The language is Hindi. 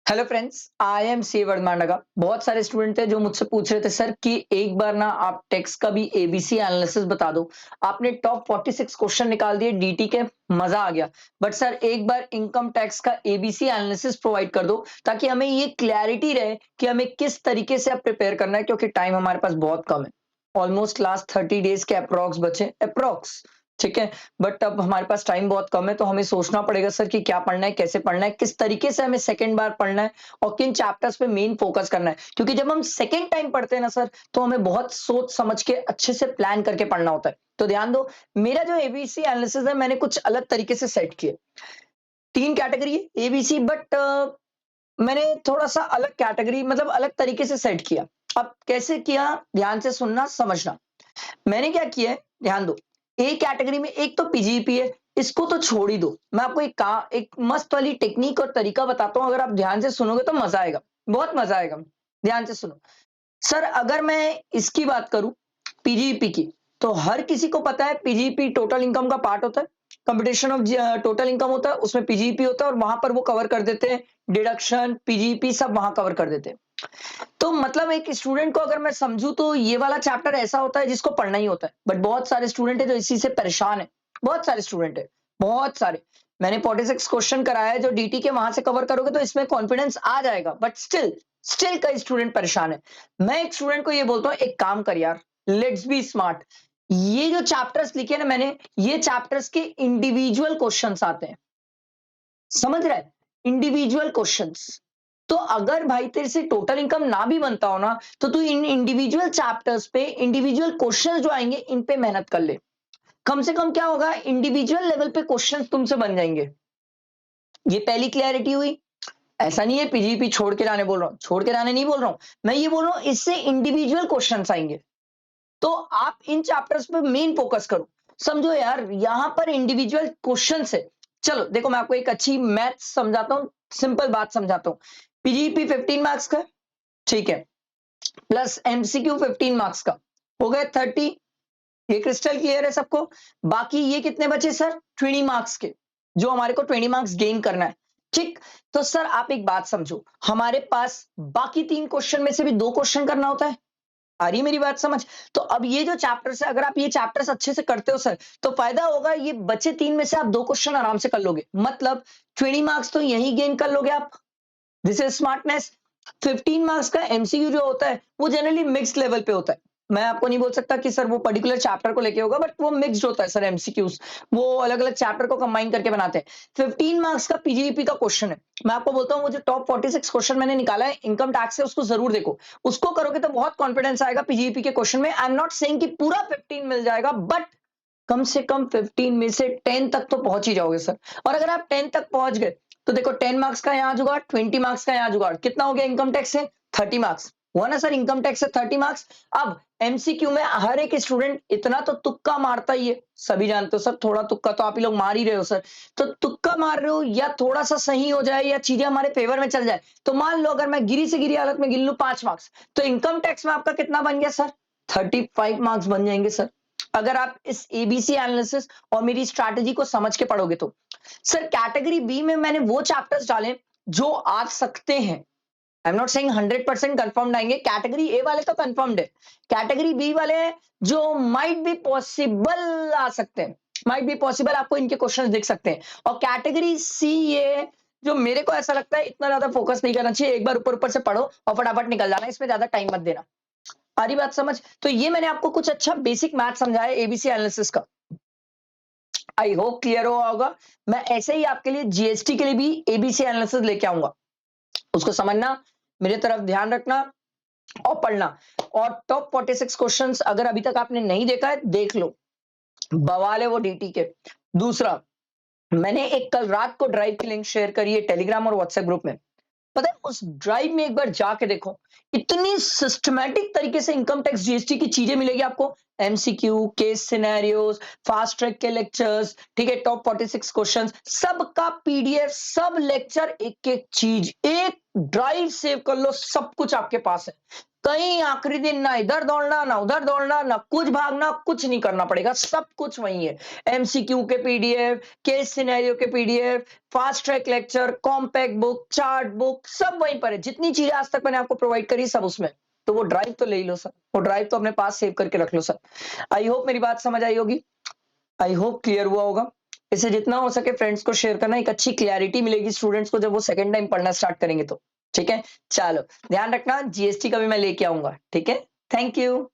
Hello friends, I am C Vardhamandaga. बहुत सारे स्टूडेंट थे जो मुझसे पूछ रहे थे सर कि एक बार ना आप टेक्स्ट का भी एबीसी एनालिसिस बता दो। आपने टॉप 46 क्वेश्चन निकाल दिए डीटी के, मजा आ गया। बट सर एक बार इनकम टैक्स का एबीसी एनालिसिस प्रोवाइड कर दो ताकि हमें ये क्लैरिटी रहे कि हमें किस तरीके से अब प्रिपेयर करना है, क्योंकि टाइम हमारे पास बहुत कम है। ऑलमोस्ट लास्ट 30 डेज के अप्रोक्स बचे, अप्रोक्स। ठीक है। बट अब हमारे पास टाइम बहुत कम है, तो हमें सोचना पड़ेगा सर कि क्या पढ़ना है, कैसे पढ़ना है, किस तरीके से हमें सेकंड बार पढ़ना है और किन चैप्टर्स पे मेन फोकस करना है। क्योंकि जब हम सेकंड टाइम पढ़ते हैं ना सर, तो हमें बहुत सोच समझ के अच्छे से प्लान करके पढ़ना होता है। तो ध्यान दो, मेरा जो एबीसी एनालिसिस है मैंने कुछ अलग तरीके से सेट किए। तीन कैटेगरी है एबीसी, बट मैंने थोड़ा सा अलग कैटेगरी, मतलब अलग तरीके से सेट किया। अब कैसे किया, ध्यान से सुनना समझना। मैंने क्या किया है, ध्यान दो। ए कैटेगरी में एक तो पीजीपी है, इसको तो छोड़ ही दो। मैं आपको एक मस्त वाली टेक्निक और तरीका बताता हूं, अगर आप ध्यान से सुनोगे तो मजा आएगा, बहुत मजा आएगा। ध्यान से सुनो सर। अगर मैं इसकी बात करूं, पीजीपी की, तो हर किसी को पता है पीजीपी टोटल इनकम का पार्ट होता है। कंपटीशन ऑफ टोटल इनकम होता है, उसमें पीजीपी होता है और वहां पर वो कवर कर देते हैं। डिडक्शन, पीजीपी सब वहां कवर कर देते हैं। तो मतलब एक स्टूडेंट को अगर मैं समझूं तो ये वाला चैप्टर ऐसा होता है जिसको पढ़ना ही होता है। बट बहुत सारे स्टूडेंट है जो इसी से परेशान है। बहुत सारे स्टूडेंट है, बहुत सारे। मैंने 46 क्वेश्चन कराया है, जो डीटी के वहां से कवर करोगे तो इसमें कॉन्फिडेंस आ जाएगा। बट स्टिल स्टिल कई स्टूडेंट परेशान है। मैं एक स्टूडेंट को ये बोलता हूँ, एक काम कर यार, लेट्स बी स्मार्ट। ये जो चैप्टर्स लिखे ना मैंने, ये चैप्टर्स के इंडिविजुअल क्वेश्चंस आते हैं। समझ रहा है? Individual questions. तो अगर भाई तेरे से टोटल इनकम ना भी बनता हो ना, तो तू इन इंडिविजुअल चैप्टर्स पे इंडिविजुअल क्वेश्चंस जो आएंगे इन पे मेहनत कर ले। कम से कम क्या होगा, इंडिविजुअल लेवल पे क्वेश्चंस तुमसे बन जाएंगे। ये पहली क्लैरिटी हुई। ऐसा नहीं है पीजीपी छोड़ के जाने बोल रहा हूं, छोड़ के जाने नहीं बोल रहा हूं। मैं ये बोल रहा हूं इससे इंडिविजुअल क्वेश्चंस आएंगे। तो आप इन चैप्टर्स पे मेन फोकस करो। समझो यार, यहां पर इंडिविजुअल क्वेश्चन है। चलो देखो, मैं आपको एक अच्छी मैथ समझाता हूं, सिंपल बात समझाता हूं। पीजीपी 15 मार्क्स का, ठीक है, प्लस एमसीक्यू 15 मार्क्स का, हो गए 30। ये क्रिस्टल क्लियर है सबको? बाकी ये कितने बचे सर, 20 मार्क्स के, जो हमारे को 20 मार्क्स गेन करना है। ठीक। तो सर आप एक बात समझो, हमारे पास बाकी तीन क्वेश्चन में से भी दो क्वेश्चन करना होता है। आ रही मेरी बात समझ? तो अब ये जो चैप्टर्स है, अगर आप ये चैप्टर्स अच्छे से करते हो सर, तो फायदा होगा, ये बचे तीन में से आप दो क्वेश्चन आराम से कर लोगे। मतलब 20 मार्क्स तो यही गेन कर लोगे आप। This is smartness. 15 मार्क्स का एमसीक्यू जो होता है वो जनरली मिक्स्ड लेवल पे होता है। मैं आपको नहीं बोल सकता कि सर वो पर्टिकुलर चैप्टर को लेके होगा, बट वो मिक्स्ड होता है सर एमसीक्यूज। वो अलग अलग चैप्टर को कंबाइन करके बनाते हैं। 15 मार्क्स का पीजीडीपी का क्वेश्चन है। मैं आपको बोलता हूँ, वो जो टॉप 46 क्वेश्चन मैंने निकाला है इनकम टैक्स से, उसको जरूर देखो। उसको करोगे तो बहुत कॉन्फिडेंस आएगा पीजीडीपी के क्वेश्चन में। आई एम नॉट सेइंग कि पूरा 15 मिल जाएगा, बट कम से कम 15 में से 10 तक तो पहुंच ही जाओगे सर। और अगर आप 10 तक पहुंच गए, तो देखो 10 मार्क्स का यहाँ जुगाड़, 20 मार्क्स का यहाँ जुगाड़, कितना हो गया इनकम टैक्स से, 30 मार्क्स हुआ ना सर। इनकम टैक्स से 30 मार्क्स। अब एमसीक्यू में हर एक स्टूडेंट इतना तो तुक्का मारता ही है, सभी जानते हो सर, थोड़ा तुक्का तो आप ही लोग मार ही रहे हो सर। तो तुक्का मार रहे हो, या थोड़ा सा सही हो जाए या चीजें हमारे फेवर में चल जाए, तो मान लो अगर मैं गिरी से गिरी हालत में गिन लूं 5 मार्क्स, तो इनकम टैक्स में आपका कितना बन गया सर, 35 मार्क्स बन जाएंगे सर। अगर आप इस एबीसी एनालिसिस और मेरी स्ट्रैटेजी को समझ के पढ़ोगे तो। सर कैटेगरी बी में मैंने वो चैप्टर्स डाले जो आ सकते हैं। I am not saying 100% confirmed आएंगे, कैटेगरी ए वाले तो कंफर्म्ड है। कैटेगरी बी वाले जो माइट बी पॉसिबल आ सकते हैं, माइट बी पॉसिबल आपको इनके क्वेश्चंस दिख सकते हैं। और कैटेगरी सी, ये जो मेरे को ऐसा लगता है इतना ज्यादा फोकस नहीं करना चाहिए, एक बार ऊपर ऊपर से पढ़ो और फटाफट निकल जाना, इसमें ज्यादा टाइम मत देना। आ रही बात समझ? तो ये मैंने आपको कुछ अच्छा बेसिक मैथ समझाया एबीसी एनालिसिस का। आई होप क्लियर हुआ होगा। मैं ऐसे ही आपके लिए जीएसटी के लिए भी एबीसी एनालिसिस लेके आऊंगा। उसको समझना, मेरे तरफ ध्यान रखना और पढ़ना। और टॉप 46 क्वेश्चंस अगर अभी तक आपने नहीं देखा है, देख लो, बवाल है वो डीटी के। दूसरा, मैंने एक कल रात को ड्राइव की लिंक शेयर करी है टेलीग्राम और व्हाट्सएप ग्रुप में। पता है, उस ड्राइव में एक बार जाके देखो, इतनी सिस्टमैटिक तरीके से इनकम टैक्स जीएसटी की चीजें मिलेगी आपको। MCQ, case scenarios, fast track के लेक्चर्स, ठीक है, टॉप 46 क्वेश्चंस, सबका पीडीएफ, सब लेक्चर, एक एक चीज, एक ड्राइव सेव कर लो, सब कुछ आपके पास है। कहीं आखिरी दिन ना इधर दौड़ना ना उधर दौड़ना ना कुछ भागना, कुछ नहीं करना पड़ेगा, सब कुछ वहीं है। एमसीक्यू के पीडीएफ, केस सिनेरियो के PDF, fast track lecture, compact book, chart book, सब वहीं पर है। जितनी चीजें आज तक मैंने आपको प्रोवाइड करी सब उसमें। तो वो ड्राइव तो ले ही लो सर, वो ड्राइव तो अपने पास सेव करके रख लो सर। आई होप मेरी बात समझ आई होगी, आई होप क्लियर हुआ होगा। इसे जितना हो सके फ्रेंड्स को शेयर करना, एक अच्छी क्लैरिटी मिलेगी स्टूडेंट्स को जब वो सेकंड टाइम पढ़ना स्टार्ट करेंगे तो। ठीक है, चलो ध्यान रखना, जीएसटी का भी मैं लेके आऊंगा। ठीक है, थैंक यू।